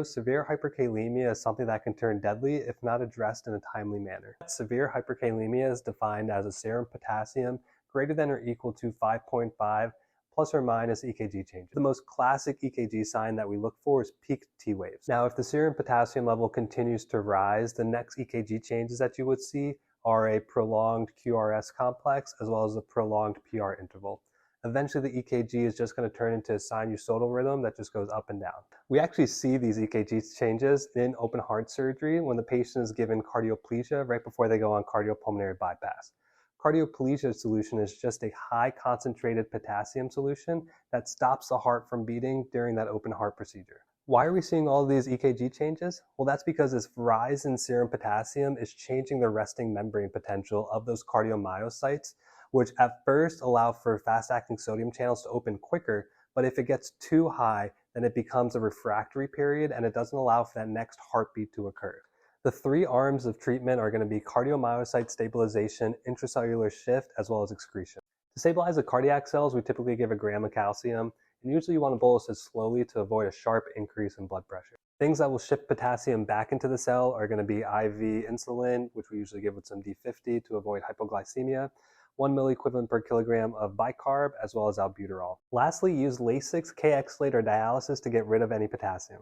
Severe hyperkalemia is something that can turn deadly if not addressed in a timely manner. Severe hyperkalemia is defined as a serum potassium greater than or equal to 5.5 plus or minus EKG changes. The most classic EKG sign that we look for is peak T waves. Now, if the serum potassium level continues to rise, the next EKG changes that you would see are a prolonged QRS complex as well as a prolonged PR interval. Eventually, the EKG is just going to turn into a sinusoidal rhythm that just goes up and down. We actually see these EKG changes in open heart surgery when the patient is given cardioplegia right before they go on cardiopulmonary bypass. Cardioplegia solution is just a high concentrated potassium solution that stops the heart from beating during that open heart procedure. Why are we seeing all of these EKG changes? Well, that's because this rise in serum potassium is changing the resting membrane potential of those cardiomyocytes, which at first allow for fast-acting sodium channels to open quicker, but if it gets too high, then it becomes a refractory period and it doesn't allow for that next heartbeat to occur. The three arms of treatment are going to be cardiomyocyte stabilization, intracellular shift, as well as excretion. To stabilize the cardiac cells, we typically give a gram of calcium, and usually you want to bolus it slowly to avoid a sharp increase in blood pressure. Things that will shift potassium back into the cell are going to be IV insulin, which we usually give with some D50 to avoid hypoglycemia, 1 milliequivalent per kilogram of bicarb, as well as albuterol. Lastly, use Lasix, K-Xlate, or dialysis to get rid of any potassium.